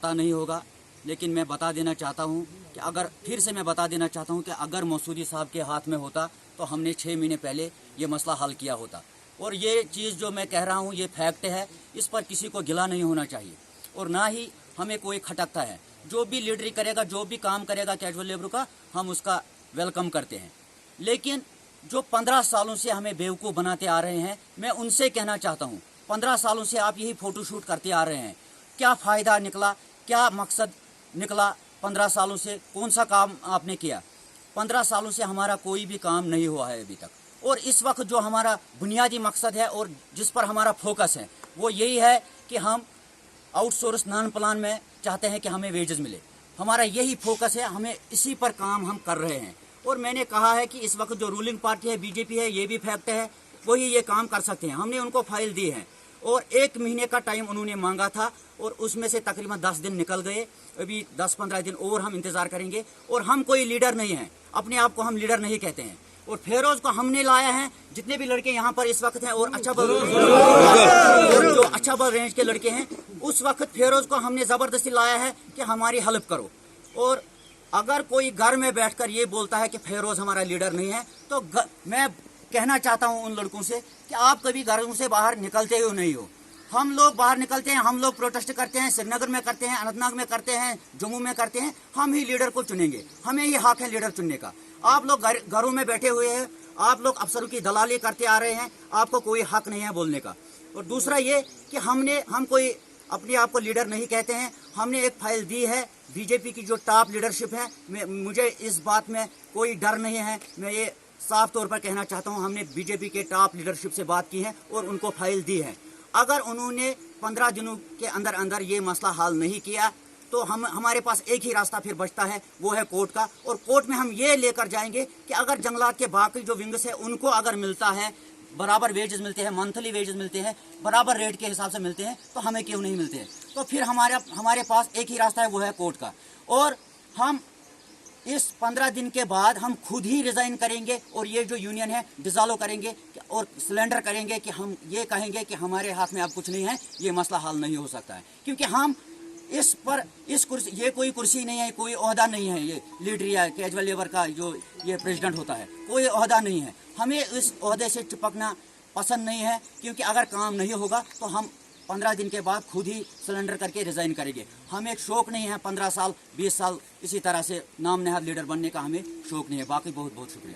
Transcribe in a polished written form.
पता नहीं होगा, लेकिन मैं बता देना चाहता हूं कि अगर मसूदी साहब के हाथ में होता तो हमने 6 महीने पहले ये मसला हल किया होता। और ये चीज़ जो मैं कह रहा हूं ये फैक्ट है, इस पर किसी को गिला नहीं होना चाहिए और ना ही हमें कोई खटकता है। जो भी लीडरी करेगा, जो भी काम करेगा कैजुअल लेबर का, हम उसका वेलकम करते हैं। लेकिन जो 15 सालों से हमें बेवकूफ़ बनाते आ रहे हैं, मैं उनसे कहना चाहता हूं, 15 सालों से आप यही फोटोशूट करते आ रहे हैं, क्या फ़ायदा निकला, क्या मकसद निकला? 15 सालों से कौन सा काम आपने किया? 15 सालों से हमारा कोई भी काम नहीं हुआ है अभी तक। और इस वक्त जो हमारा बुनियादी मकसद है और जिस पर हमारा फोकस है वो यही है कि हम आउटसोर्स नॉन प्लान में चाहते हैं कि हमें वेजेस मिले। हमारा यही फोकस है, हमें इसी पर काम हम कर रहे हैं। और मैंने कहा है कि इस वक्त जो रूलिंग पार्टी है बीजेपी है, ये भी फैक्ट है, वही ये काम कर सकते हैं। हमने उनको फाइल दी है और 1 महीने का टाइम उन्होंने मांगा था और उसमें से तकरीबन 10 दिन निकल गए। अभी 10-15 दिन और हम इंतजार करेंगे। और हम कोई लीडर नहीं हैं, अपने आप को हम लीडर नहीं कहते हैं। और फेरोज को हमने लाया है, जितने भी लड़के यहाँ पर इस वक्त हैं और जो अच्छा बल रेंज के लड़के हैं, उस वक्त फेरोज को हमने जबरदस्ती लाया है कि हमारी हेल्प करो। और अगर कोई घर में बैठकर ये बोलता है कि फेरोज हमारा लीडर नहीं है, तो मैं कहना चाहता हूं उन लड़कों से कि आप कभी घरों से बाहर निकलते हो नहीं हो। हम लोग बाहर निकलते हैं, हम लोग प्रोटेस्ट करते हैं, श्रीनगर में करते हैं, अनंतनाग में करते हैं, जम्मू में करते हैं। हम ही लीडर को चुनेंगे, हमें ये हक है लीडर चुनने का। आप लोग घरों में बैठे हुए हैं, आप लोग अफसरों की दलाली करते आ रहे हैं, आपको कोई हक नहीं है बोलने का। और दूसरा ये कि हम कोई अपने आप को लीडर नहीं कहते हैं। हमने एक फाइल दी है बीजेपी की जो टॉप लीडरशिप है, मुझे इस बात में कोई डर नहीं है। मैं ये साफ तौर पर कहना चाहता हूं, हमने बीजेपी के टॉप लीडरशिप से बात की है और उनको फाइल दी है। अगर उन्होंने 15 दिनों के अंदर अंदर ये मसला हल नहीं किया तो हमारे पास एक ही रास्ता फिर बचता है, वो है कोर्ट का। और कोर्ट में हम ये लेकर जाएंगे कि अगर जंगलात के बाकी जो विंग्स है उनको अगर मिलता है, बराबर वेजेस मिलते हैं, मंथली वेजेस मिलते हैं, बराबर रेट के हिसाब से मिलते हैं, तो हमें क्यों नहीं मिलते हैं? तो फिर हमारे पास एक ही रास्ता है, वो है कोर्ट का। और हम इस 15 दिन के बाद हम खुद ही रिजाइन करेंगे और ये जो यूनियन है डिसॉल्व करेंगे और सिलेंडर करेंगे कि हम ये कहेंगे कि हमारे हाथ में अब कुछ नहीं है, ये मसला हल नहीं हो सकता है। क्योंकि हम इस कुर्सी, ये कोई कुर्सी नहीं है, कोई ओहदा नहीं है, ये लीडर या कैजुअल लेबर का जो ये प्रेसिडेंट होता है, कोई ओहदा नहीं है। हमें इस ओहदे से चिपकना पसंद नहीं है, क्योंकि अगर काम नहीं होगा तो हम 15 दिन के बाद खुद ही सिलेंडर करके रिजाइन करेंगे। हमें शौक नहीं है 15 साल 20 साल इसी तरह से नाम नहाद लीडर बनने का, हमें शौक नहीं है। बाकी बहुत बहुत शुक्रिया।